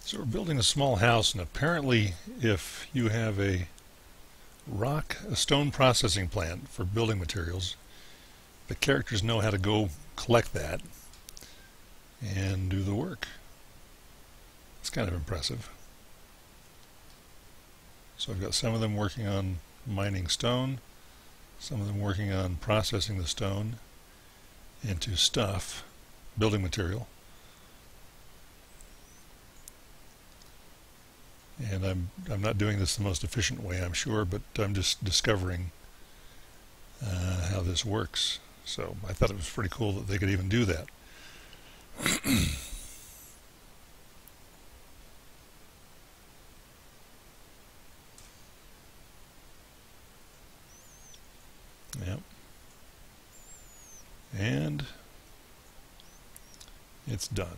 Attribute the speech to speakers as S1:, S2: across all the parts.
S1: So we're building a small house, and apparently if you have a stone processing plant for building materials, the characters know how to go collect that and do the work. It's kind of impressive. So I've got some of them working on mining stone, some of them working on processing the stone into stuff, building material. And I'm not doing this the most efficient way, I'm sure, but I'm just discovering how this works. So I thought it was pretty cool that they could even do that. Yep. And it's done.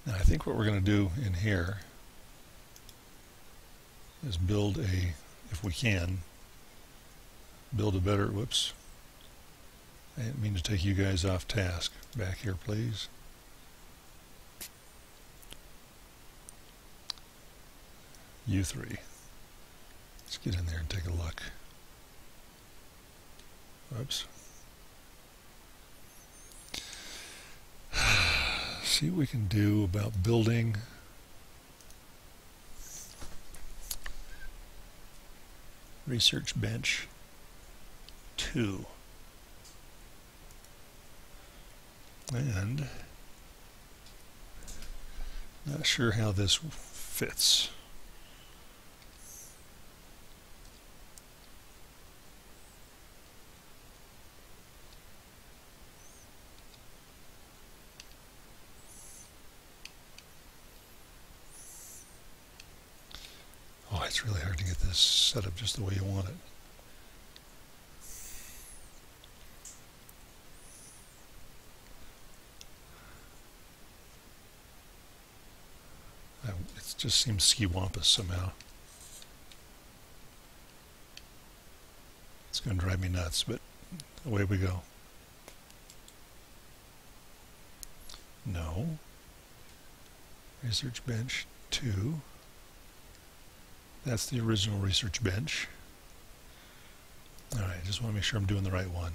S1: Now I think what we're going to do in here is build a, if we can, build a better, whoops, I didn't mean to take you guys off task. Back here, please. You three. Let's get in there and take a look. Whoops. See what we can do about building research bench 2. And not sure how this fits. Oh, it's really hard to get this set up just the way you want it. It just seems ski-wampus somehow. It's going to drive me nuts, but away we go. No. Research bench 2. That's the original research bench. Alright, just want to make sure I'm doing the right one.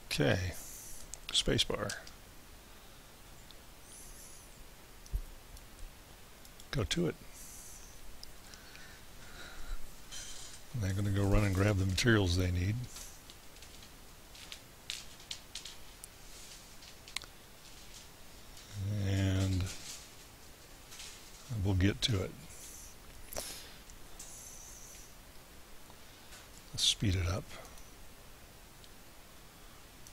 S1: Okay, spacebar. Go to it. And they're going to go run and grab the materials they need. And we'll get to it. Let's speed it up.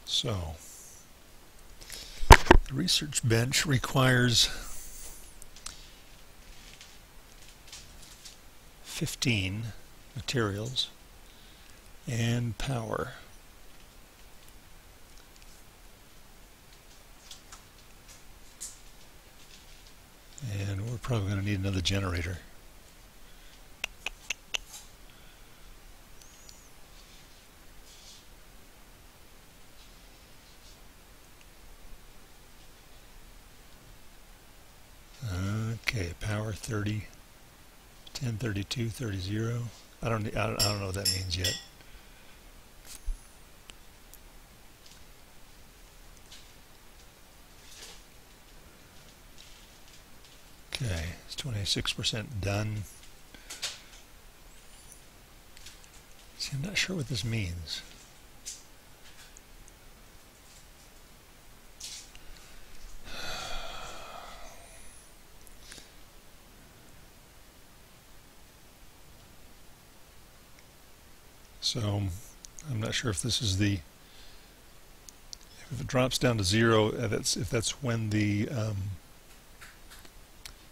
S1: So, the research bench requires 15 materials and power. And we're probably going to need another generator. Okay, power 30, 10, 32, 30, 0. I don't know what that means yet. Okay, it's 26% done. See, I'm not sure what this means. So I'm not sure if this is the, if it drops down to 0, if that's when the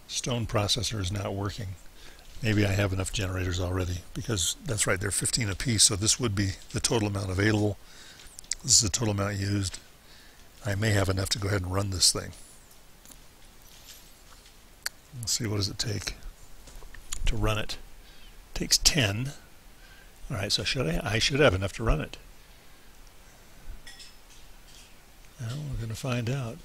S1: stone processor is not working. Maybe I have enough generators already, because that's right, they're 15 apiece, so this would be the total amount available. This is the total amount used. I may have enough to go ahead and run this thing. Let's see, what does it take to run it? It takes 10. All right, so I should have enough to run it. Well, we're going to find out.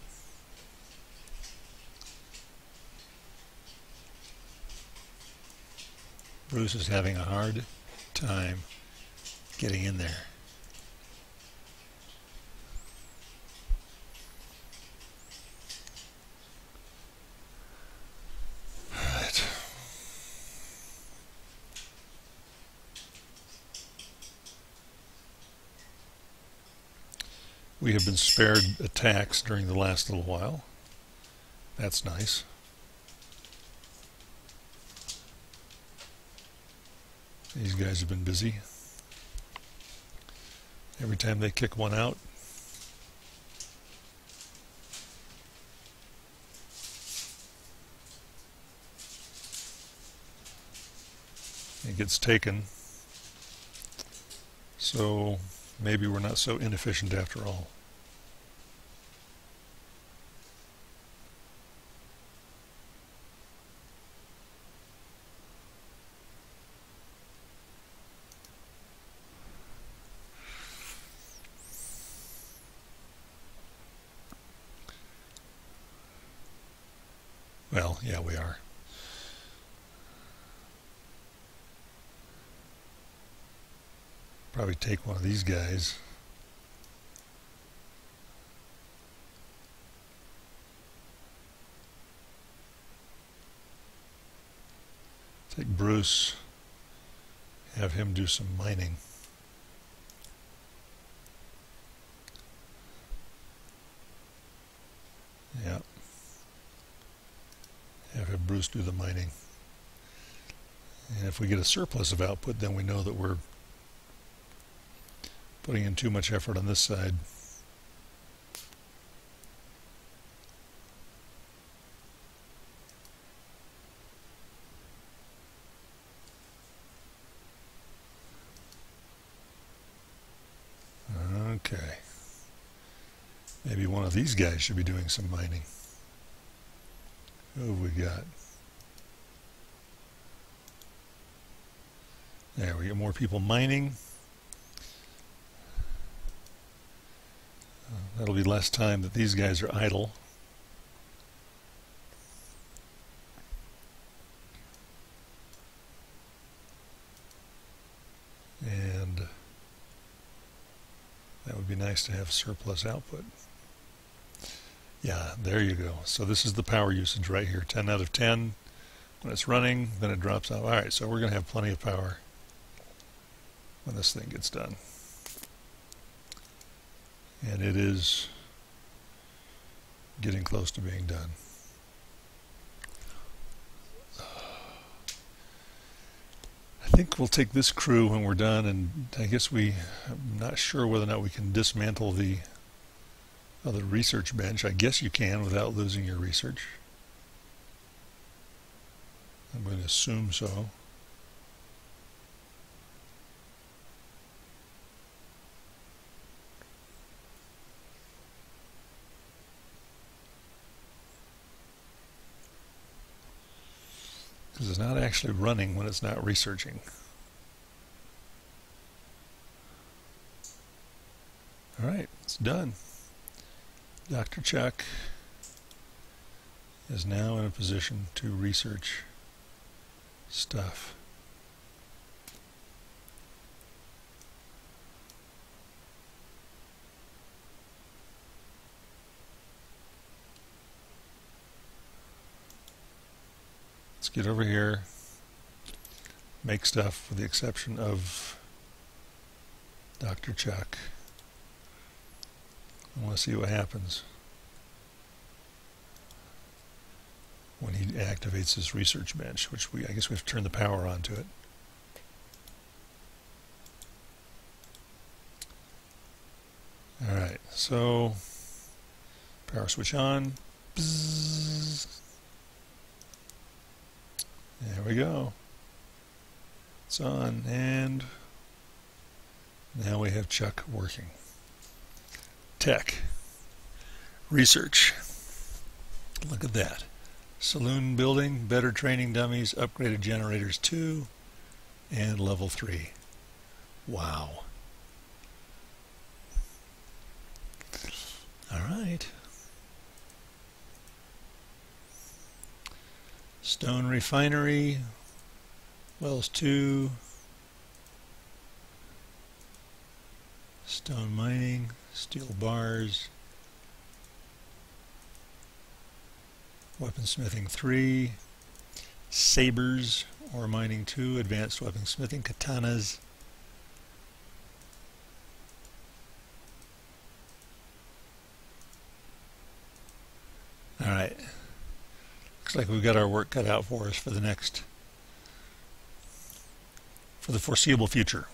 S1: Bruce is having a hard time getting in there. All right. We have been spared attacks during the last little while. That's nice. These guys have been busy. Every time they kick one out, it gets taken. So maybe we're not so inefficient after all. Well, yeah, we are. Probably take one of these guys. Take Bruce, have him do some mining. Yeah. Have Bruce do the mining. And if we get a surplus of output, then we know that we're putting in too much effort on this side. Okay. Maybe one of these guys should be doing some mining. Who have we got? There, we get more people mining. That'll be less time that these guys are idle. And that would be nice to have surplus output. Yeah, there you go. So this is the power usage right here, 10 out of 10. When it's running, then it drops off. All right, so we're going to have plenty of power when this thing gets done. And it is getting close to being done. I think we'll take this crew when we're done, and I guess I'm not sure whether or not we can dismantle the other research bench. I guess you can without losing your research. I'm going to assume so. Because it's not actually running when it's not researching. All right, it's done. Dr. Chuck is now in a position to research stuff. Let's get over here, make stuff with the exception of Dr. Chuck. I want to see what happens when he activates this research bench, which I guess we have to turn the power on to it. Alright, so power switch on. Bzzz. There we go. It's on, and now we have Chuck working. Tech. Research. Look at that. Saloon building, better training dummies, upgraded generators 2, and level 3. Wow. All right. Stone refinery, wells 2, stone mining, steel bars, weaponsmithing 3, sabers, ore mining 2, advanced weaponsmithing, katanas. All right. Looks like we've got our work cut out for us for the foreseeable future.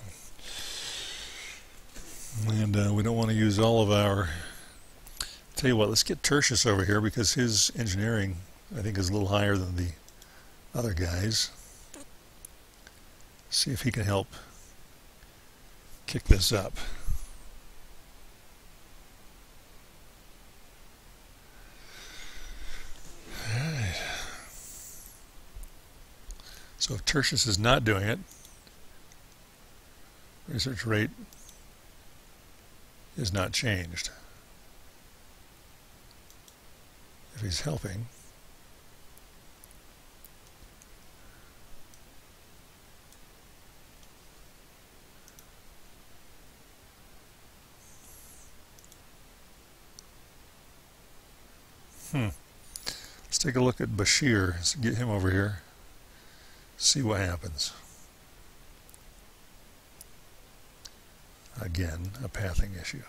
S1: And we don't want to use all of our... Tell you what, let's get Tertius over here because his engineering, I think, is a little higher than the other guys. See if he can help kick this up. Alright. So if Tertius is not doing it, research rate is not changed. If he's helping, let's take a look at Bashir. Let's get him over here. See what happens. Again, a pathing issue.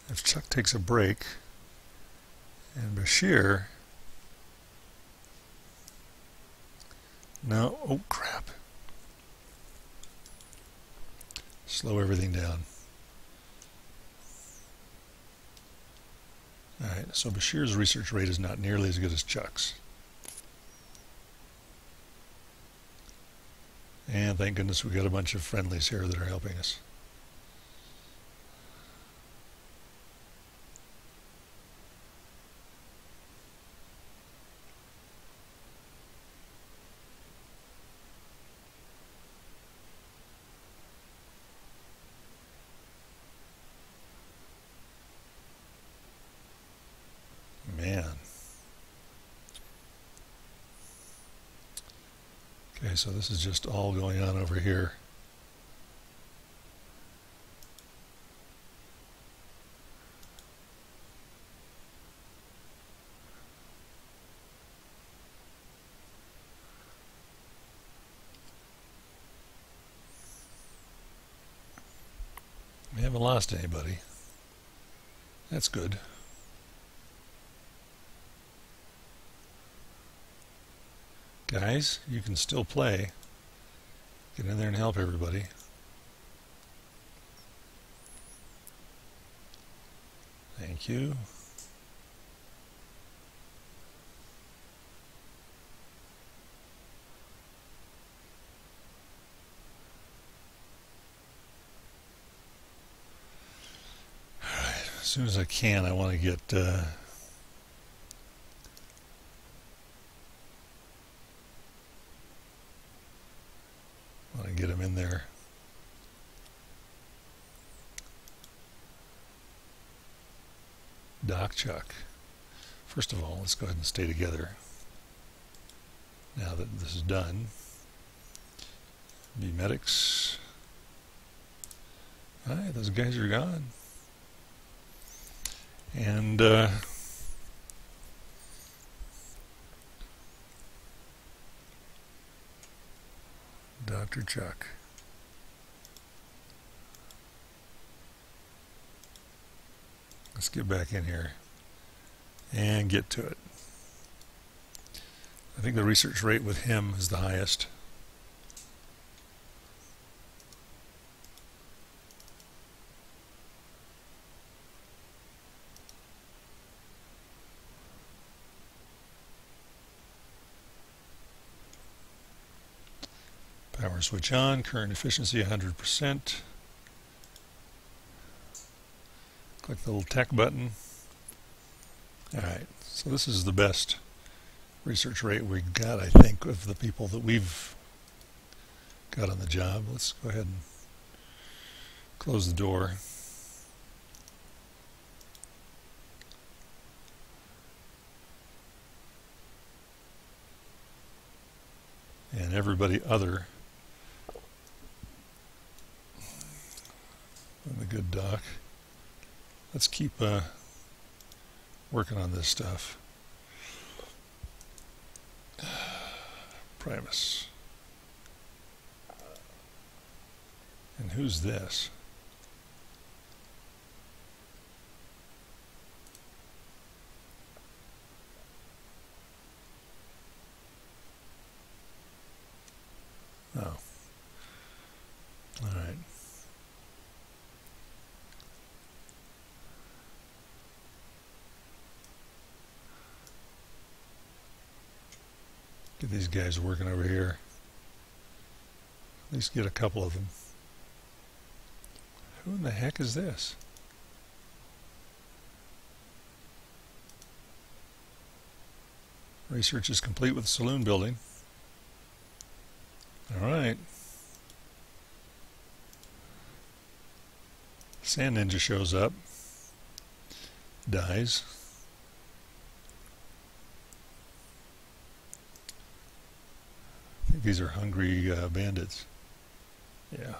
S1: If Chuck takes a break and Bashir... No, oh crap. Slow everything down. Alright, so Bashir's research rate is not nearly as good as Chuck's. And thank goodness we got a bunch of friendlies here that are helping us. Okay, so this is just all going on over here. We haven't lost anybody. That's good. Guys, you can still play. Get in there and help everybody. Thank you. All right, as soon as I can, I want to get get him in there. Doc Chuck. First of all, let's go ahead and stay together. Now that this is done. Be medics. Alright, those guys are gone. And Dr. Chuck. Let's get back in here and get to it. I think the research rate with him is the highest. Power switch on, current efficiency 100%. Click the little tech button. Alright, so this is the best research rate we've got, I think, of the people that we've got on the job. Let's go ahead and close the door. And everybody other than the good doc. Let's keep working on this stuff. Primus. And who's this? Oh. All right. Get these guys working over here. At least get a couple of them. Who in the heck is this? Research is complete with the saloon building. All right. Sand Ninja shows up. Dies. I think these are hungry bandits. Yeah.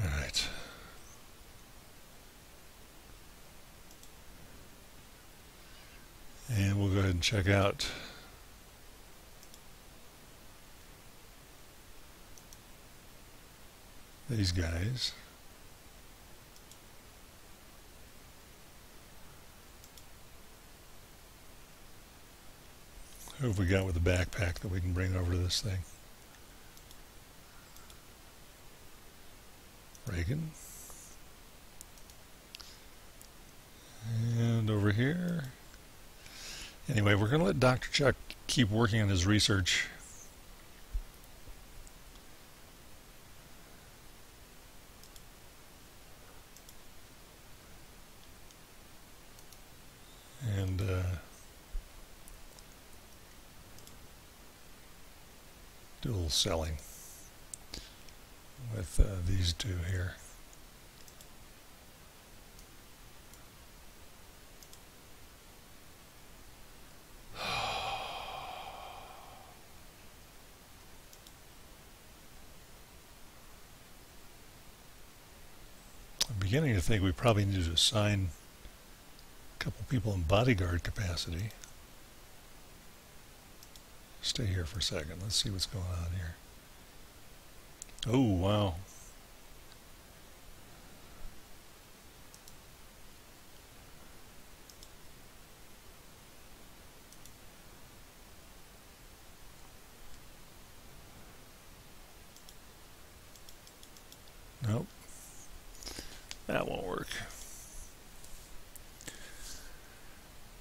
S1: All right. And we'll go ahead and check out these guys. Who have we got with a backpack that we can bring over to this thing? Reagan. And over here. Anyway, we're going to let Dr. Chuck keep working on his research. And do a little selling with these two here. I'm beginning to think we probably need to assign a couple people in bodyguard capacity. Stay here for a second. Let's see what's going on here. Oh, wow. Nope. That won't work.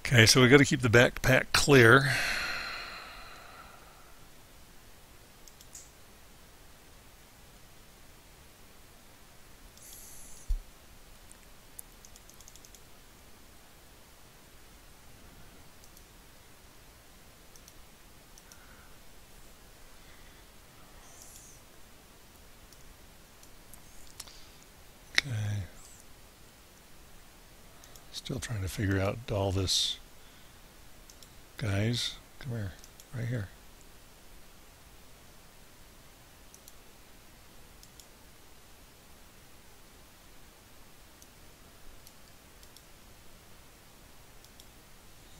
S1: Okay, so we got to keep the backpack clear. Still trying to figure out all this. Guys, come here, right here.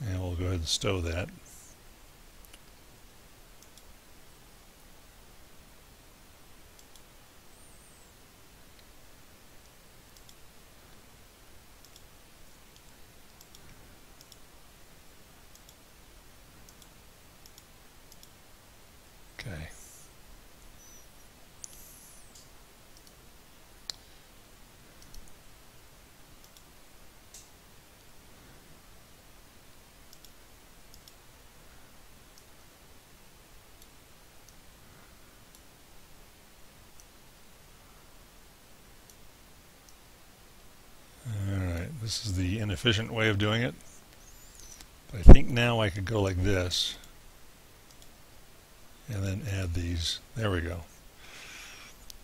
S1: And we'll go ahead and stow that. Okay. This is the inefficient way of doing it. But I think now I could go like this and then add these. There we go.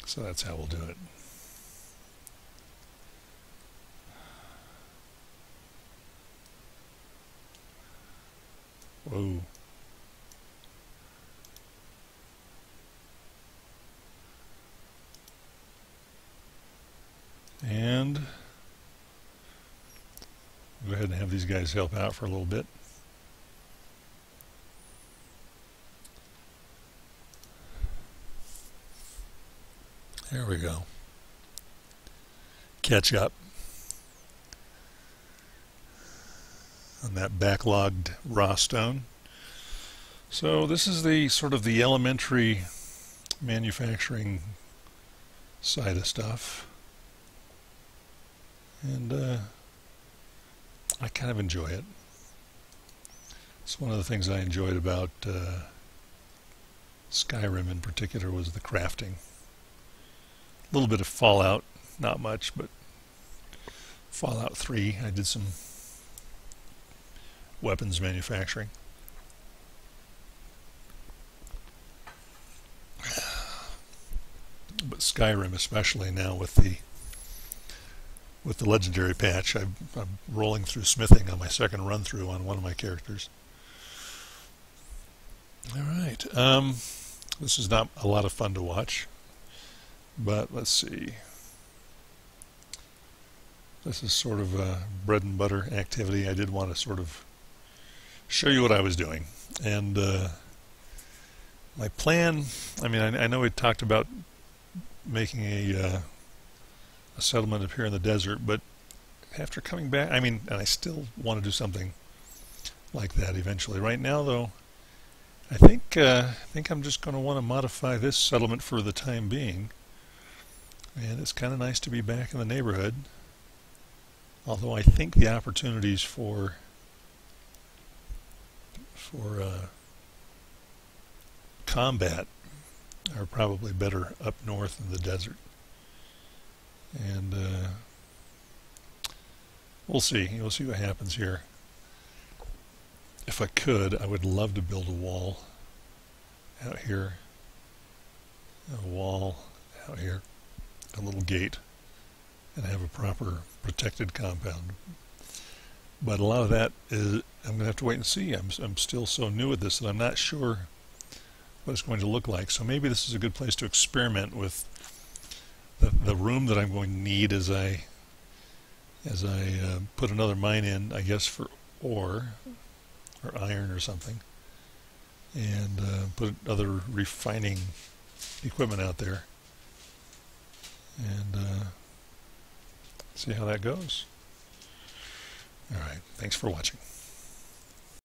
S1: So that's how we'll do it. Whoa. And go ahead and have these guys help out for a little bit. There we go. Catch up on that backlogged raw stone. So this is the sort of the elementary manufacturing side of stuff. And I kind of enjoy it. It's one of the things I enjoyed about Skyrim in particular was the crafting. A little bit of Fallout, not much, but Fallout 3, I did some weapons manufacturing. But Skyrim, especially now with the legendary patch, I'm rolling through smithing on my second run through on one of my characters. All right, this is not a lot of fun to watch, but let's see. This is sort of a bread and butter activity. I did want to sort of show you what I was doing, and my plan. I mean, I know we talked about making a settlement up here in the desert, but after coming back, I mean, and I still want to do something like that eventually. Right now, though, I think I'm just going to want to modify this settlement for the time being, and it's kind of nice to be back in the neighborhood. Although I think the opportunities for combat are probably better up north in the desert. And we'll see. We'll see what happens here. If I could, I would love to build a wall out here. A wall out here. A little gate. And have a proper protected compound. But a lot of that is, I'm going to have to wait and see. I'm still so new at this that I'm not sure what it's going to look like. So maybe this is a good place to experiment with the room that I'm going to need as I put another mine in, I guess, for ore or iron or something, and put other refining equipment out there, and see how that goes. All right, thanks for watching.